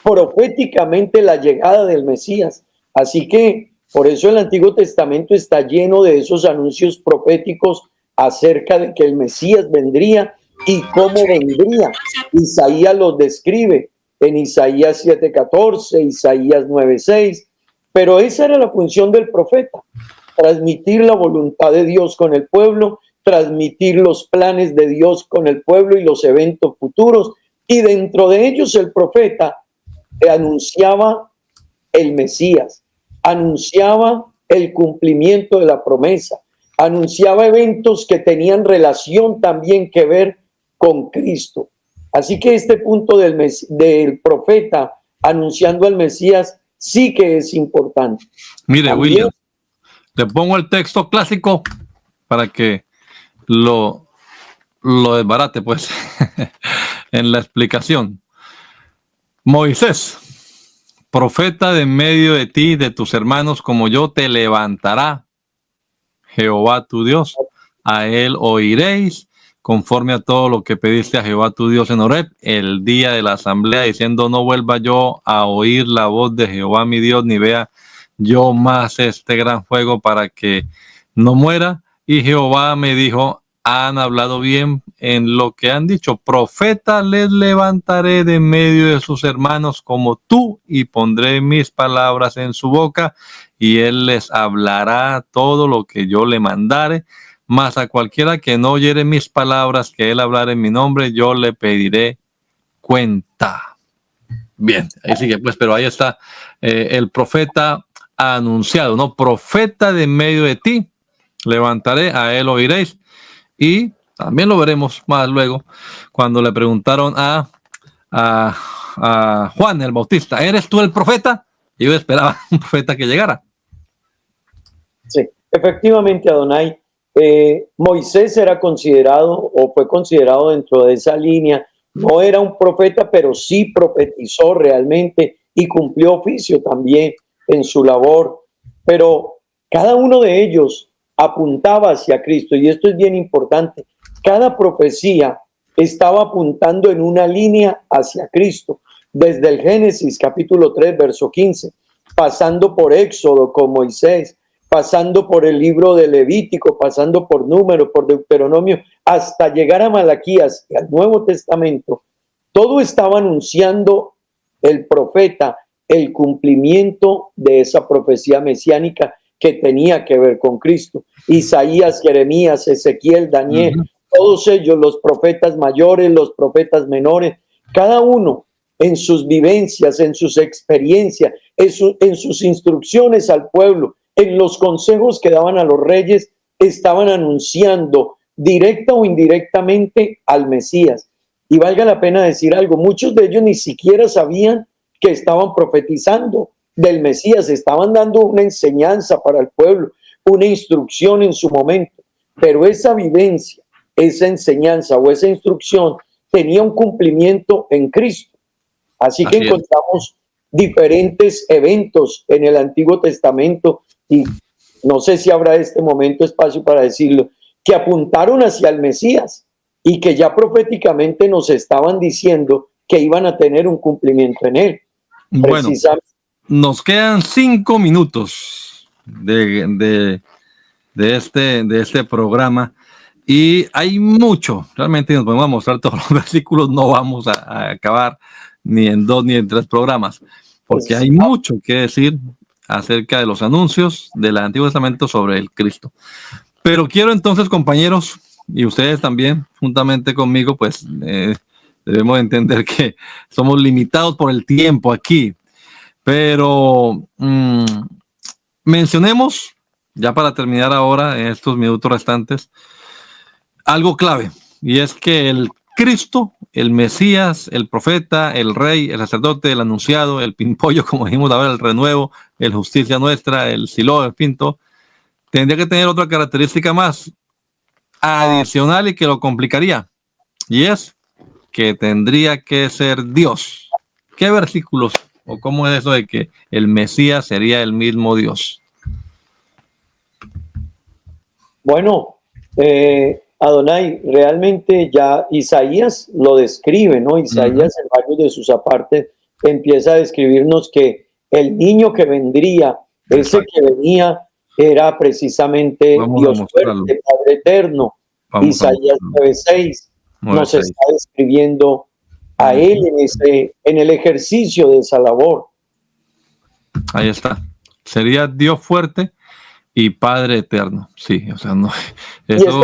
Speaker 3: proféticamente la llegada del Mesías. Así que por eso el Antiguo Testamento está lleno de esos anuncios proféticos acerca de que el Mesías vendría y cómo vendría. Isaías los describe en Isaías 7:14, Isaías 9:6. Pero esa era la función del profeta, transmitir la voluntad de Dios con el pueblo, transmitir los planes de Dios con el pueblo y los eventos futuros. Y dentro de ellos el profeta anunciaba el Mesías, anunciaba el cumplimiento de la promesa, anunciaba eventos que tenían relación también que ver con Cristo. Así que este punto del profeta anunciando al Mesías sí que es importante.
Speaker 1: Mire,
Speaker 3: También,
Speaker 1: William, le pongo el texto clásico para que lo desbarate, pues, en la explicación. Moisés, profeta de en medio de ti, de tus hermanos, como yo, te levantará Jehová tu Dios. A él oiréis, conforme a todo lo que pediste a Jehová tu Dios en Horeb, el día de la asamblea, diciendo, no vuelva yo a oír la voz de Jehová mi Dios, ni vea yo más este gran fuego, para que no muera. Y Jehová me dijo, han hablado bien en lo que han dicho. Profeta les levantaré de medio de sus hermanos como tú, y pondré mis palabras en su boca, y él les hablará todo lo que yo le mandare. Mas a cualquiera que no oyere mis palabras, que él hablare en mi nombre, yo le pediré cuenta. Bien, ahí sigue, pues, pero ahí está el profeta anunciado, ¿no? Profeta de en medio de ti, levantaré, a él oiréis. Y también lo veremos más luego, cuando le preguntaron a Juan el Bautista, ¿eres tú el profeta? Y yo esperaba un profeta que llegara.
Speaker 3: sí, efectivamente, Adonai, Moisés era considerado o fue considerado dentro de esa línea. No era un profeta, pero sí profetizó realmente y cumplió oficio también en su labor. Pero cada uno de ellos apuntaba hacia Cristo, y esto es bien importante. Cada profecía estaba apuntando en una línea hacia Cristo, desde el Génesis capítulo 3, verso 15, pasando por Éxodo con Moisés, pasando por el libro de Levítico, pasando por Números, por Deuteronomio, hasta llegar a Malaquías y al Nuevo Testamento. Todo estaba anunciando el profeta el cumplimiento de esa profecía mesiánica que tenía que ver con Cristo. Isaías, Jeremías, Ezequiel, Daniel, todos ellos, los profetas mayores, los profetas menores, cada uno en sus vivencias, en sus experiencias, en sus instrucciones al pueblo, en los consejos que daban a los reyes, estaban anunciando directa o indirectamente al Mesías. Y valga la pena decir algo, muchos de ellos ni siquiera sabían que estaban profetizando. del Mesías, estaban dando una enseñanza para el pueblo, una instrucción en su momento, pero esa vivencia, esa enseñanza o esa instrucción tenía un cumplimiento en Cristo. Así que encontramos diferentes eventos en el Antiguo Testamento, y no sé si habrá este momento espacio para decirlo, que apuntaron hacia el Mesías y que ya proféticamente nos estaban diciendo que iban a tener un cumplimiento en él.
Speaker 1: Bueno, nos quedan 5 minutos de este programa y hay mucho. Realmente nos podemos mostrar todos los versículos, no vamos a acabar ni en 2 ni en 3 programas, porque hay mucho que decir acerca de los anuncios del Antiguo Testamento sobre el Cristo. Pero quiero entonces, compañeros, y ustedes también, juntamente conmigo, pues debemos entender que somos limitados por el tiempo aquí. Pero mencionemos, ya para terminar ahora, en estos minutos restantes, algo clave, y es que el Cristo, el Mesías, el profeta, el rey, el sacerdote, el anunciado, el pimpollo, como dijimos ahora, el renuevo, el justicia nuestra, el Silo, el pinto, tendría que tener otra característica más adicional y que lo complicaría, y es que tendría que ser Dios. ¿Qué versículos o cómo es eso de que el Mesías sería el mismo Dios?
Speaker 3: Bueno, Adonai, realmente ya Isaías lo describe, ¿no? Isaías en varios de sus apartes empieza a describirnos que el niño que vendría, ese que venía, era precisamente Dios fuerte, Padre eterno. Isaías 9:6 nos está describiendo a él en el ejercicio de esa labor.
Speaker 1: Ahí está. Sería Dios fuerte y Padre eterno. Sí, o sea, no. Eso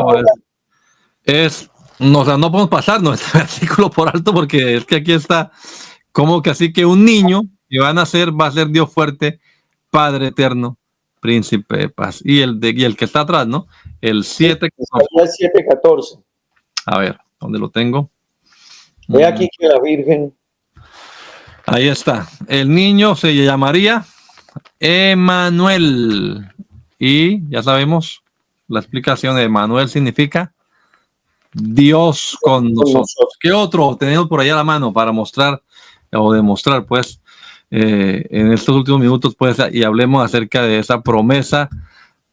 Speaker 1: no, o sea, no podemos pasarnos este versículo por alto porque es que aquí está como que así que un niño que va a nacer va a ser Dios fuerte, Padre eterno, Príncipe de paz. Y el que está atrás, ¿no? El 7:14. A ver, ¿dónde lo tengo?
Speaker 3: Ve aquí que la Virgen.
Speaker 1: Ahí está. El niño se llamaría Emmanuel. Y ya sabemos, la explicación de Emmanuel significa Dios con nosotros. ¿Qué otro tenemos por allá a la mano para mostrar o demostrar, pues, en estos últimos minutos, pues, y hablemos acerca de esa promesa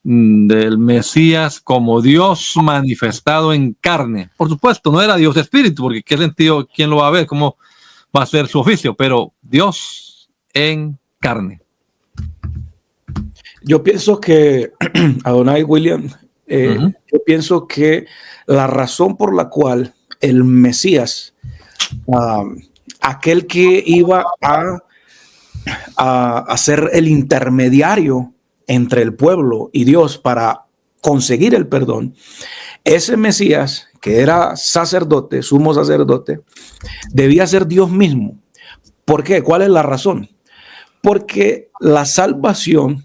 Speaker 1: del Mesías como Dios manifestado en carne? Por supuesto, no era Dios espíritu, porque qué sentido, quién lo va a ver, cómo va a ser su oficio, pero Dios en carne.
Speaker 2: Yo pienso que, Adonai William, yo pienso que la razón por la cual el Mesías, aquel que iba a ser el intermediario entre el pueblo y Dios para conseguir el perdón, ese Mesías, que era sacerdote, sumo sacerdote, debía ser Dios mismo. ¿Por qué? ¿Cuál es la razón? Porque la salvación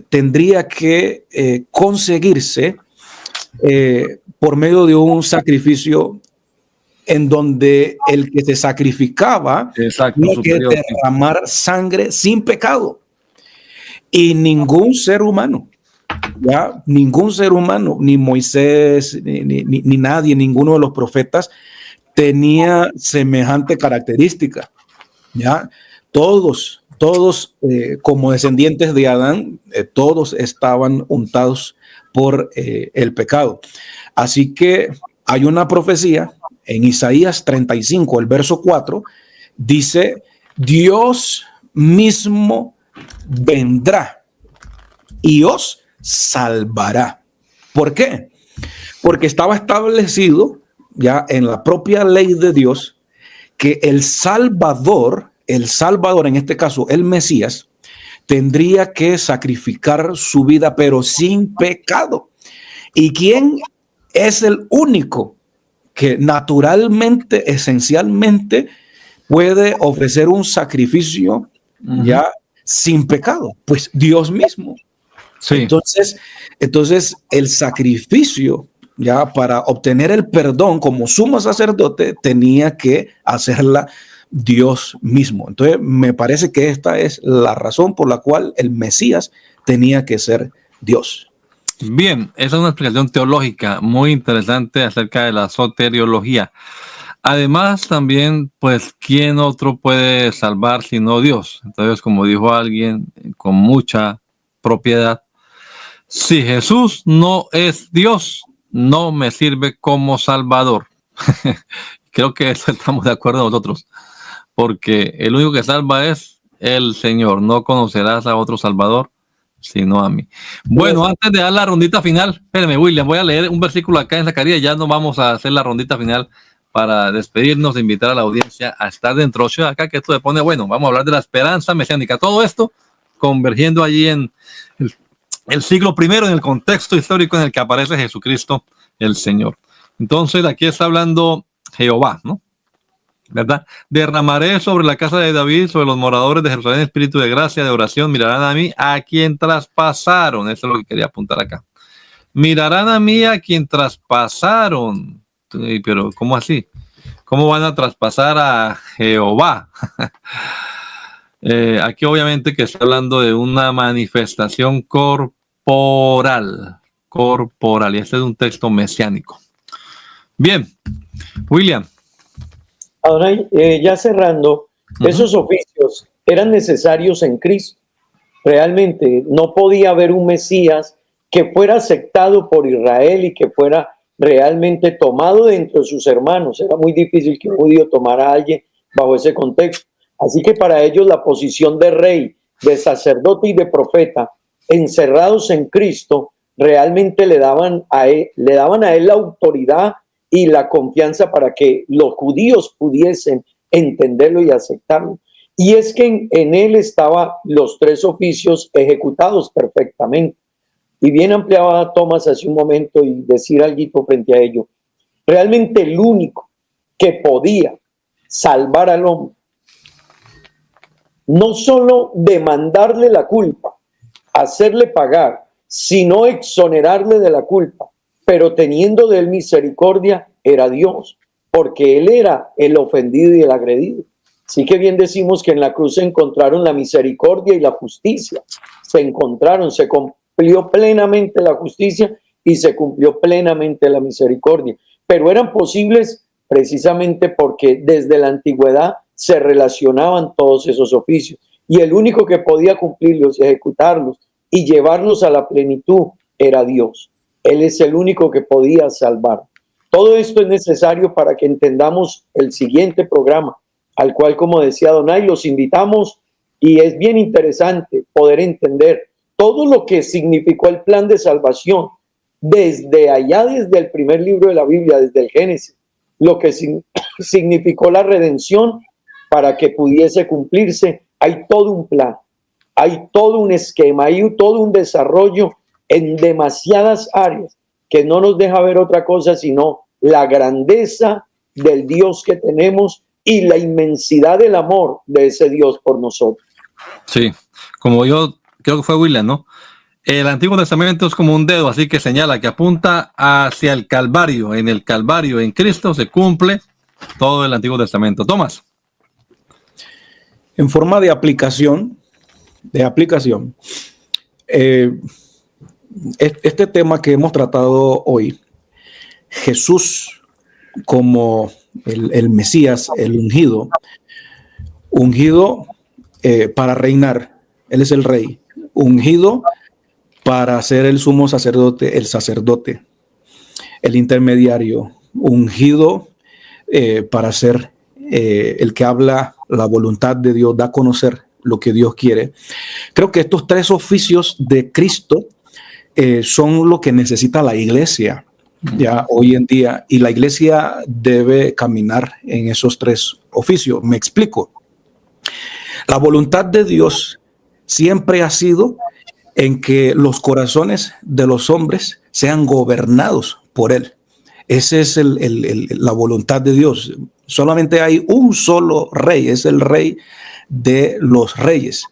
Speaker 2: tendría que conseguirse por medio de un sacrificio en donde el que se sacrificaba tenía que derramar sangre sin pecado. Y ningún ser humano, ni Moisés, ni nadie, ninguno de los profetas tenía semejante característica. ¿Ya? Todos como descendientes de Adán, todos estaban untados por el pecado. Así que hay una profecía en Isaías 35, el verso 4, dice: Dios mismo vendrá y os salvará. ¿Por qué? Porque estaba establecido ya en la propia ley de Dios que el Salvador, en este caso el Mesías, tendría que sacrificar su vida, pero sin pecado. ¿Y quién es el único que naturalmente, esencialmente, puede ofrecer un sacrificio ya sin pecado? Pues Dios mismo. Sí. Entonces el sacrificio ya para obtener el perdón como sumo sacerdote tenía que hacerla Dios mismo. Entonces, me parece que esta es la razón por la cual el Mesías tenía que ser Dios.
Speaker 1: Bien, esa es una explicación teológica muy interesante acerca de la soteriología. Además, también, pues, ¿quién otro puede salvar sino Dios? Entonces, como dijo alguien con mucha propiedad, si Jesús no es Dios, no me sirve como Salvador. Creo que eso estamos de acuerdo nosotros, porque el único que salva es el Señor. No conocerás a otro Salvador sino a mí. Bueno, antes de dar la rondita final, espérame, William, voy a leer un versículo acá en Zacarías, ya nos vamos a hacer la rondita final para despedirnos, e invitar a la audiencia a estar dentro de acá, que esto se pone bueno. Vamos a hablar de la esperanza mesiánica. Todo esto convergiendo allí en el siglo primero, en el contexto histórico en el que aparece Jesucristo el Señor. Entonces, aquí está hablando Jehová, ¿no? ¿Verdad? Derramaré sobre la casa de David, sobre los moradores de Jerusalén, espíritu de gracia, de oración. Mirarán a mí, a quien traspasaron. Eso es lo que quería apuntar acá. Mirarán a mí, a quien traspasaron. Pero, ¿cómo así? ¿Cómo van a traspasar a Jehová? Aquí obviamente que está hablando de una manifestación corporal. Y este es un texto mesiánico. Bien, William.
Speaker 3: Adonai, ya cerrando, esos oficios eran necesarios en Cristo. Realmente no podía haber un Mesías que fuera aceptado por Israel y que fuera realmente tomado dentro de sus hermanos. Era muy difícil que un judío tomara a alguien bajo ese contexto. Así que para ellos la posición de rey, de sacerdote y de profeta, encerrados en Cristo, realmente le daban a él la autoridad y la confianza para que los judíos pudiesen entenderlo y aceptarlo. Y es que en él estaban los tres oficios ejecutados perfectamente. Y bien ampliaba Tomás hace un momento y decir algo frente a ello. Realmente el único que podía salvar al hombre, no solo demandarle la culpa, hacerle pagar, sino exonerarle de la culpa, pero teniendo de él misericordia, era Dios, porque él era el ofendido y el agredido. Así que bien decimos que en la cruz se encontraron la misericordia y la justicia. Se encontraron, se cumplió plenamente la justicia y se cumplió plenamente la misericordia. Pero eran posibles precisamente porque desde la antigüedad se relacionaban todos esos oficios. Y el único que podía cumplirlos, ejecutarlos y llevarlos a la plenitud era Dios. Él es el único que podía salvar. Todo esto es necesario para que entendamos el siguiente programa, al cual, como decía Adonai, los invitamos, y es bien interesante poder entender todo lo que significó el plan de salvación desde allá, desde el primer libro de la Biblia, desde el Génesis, lo que significó la redención para que pudiese cumplirse. Hay todo un plan, hay todo un esquema, hay todo un desarrollo en demasiadas áreas que no nos deja ver otra cosa sino la grandeza del Dios que tenemos y la inmensidad del amor de ese Dios por nosotros.
Speaker 1: Sí, como yo creo que fue William, ¿no? El Antiguo Testamento es como un dedo, así que señala, que apunta hacia el Calvario. En el Calvario, en Cristo, se cumple todo el Antiguo Testamento. Tomás.
Speaker 2: En forma de aplicación, este tema que hemos tratado hoy, Jesús como el Mesías, el ungido para reinar, Él es el rey, ungido para ser el sumo sacerdote, el sacerdote, el intermediario, ungido para ser el que habla la voluntad de Dios, da a conocer lo que Dios quiere. Creo que estos tres oficios de Cristo son lo que necesita la iglesia ya hoy en día, y la iglesia debe caminar en esos tres oficios. Me explico. La voluntad de Dios siempre ha sido en que los corazones de los hombres sean gobernados por Él. Esa es la voluntad de Dios. Solamente hay un solo rey, es el rey de los reyes.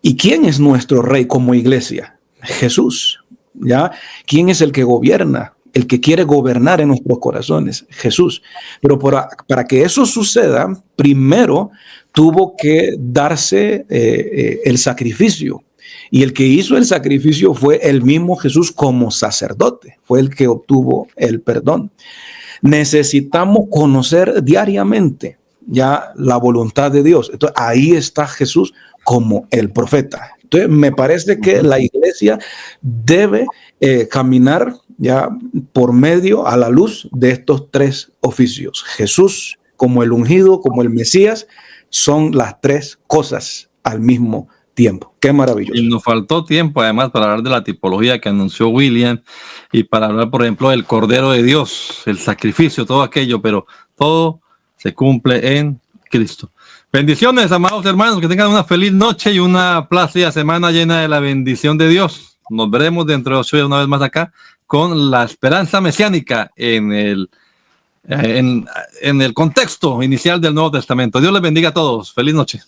Speaker 2: ¿Y quién es nuestro rey como iglesia? Jesús. ¿Ya? ¿Quién es el que gobierna el que quiere gobernar en nuestros corazones, Jesús. Pero para que eso suceda, primero tuvo que darse el sacrificio. Y el que hizo el sacrificio fue el mismo Jesús como sacerdote, fue el que obtuvo el perdón. Necesitamos conocer diariamente ya la voluntad de Dios. Entonces ahí está Jesús como el profeta. Entonces me parece que la iglesia debe caminar ya por medio a la luz de estos tres oficios. Jesús como el ungido, como el Mesías, son las tres cosas al mismo tiempo. Qué maravilloso.
Speaker 1: Y nos faltó tiempo además para hablar de la tipología que anunció William y para hablar, por ejemplo, del Cordero de Dios, el sacrificio, todo aquello, pero todo se cumple en Cristo. Bendiciones, amados hermanos, que tengan una feliz noche y una plácida semana llena de la bendición de Dios. Nos veremos dentro de 8 días una vez más acá con la esperanza mesiánica en el contexto inicial del Nuevo Testamento. Dios les bendiga a todos. Feliz noche.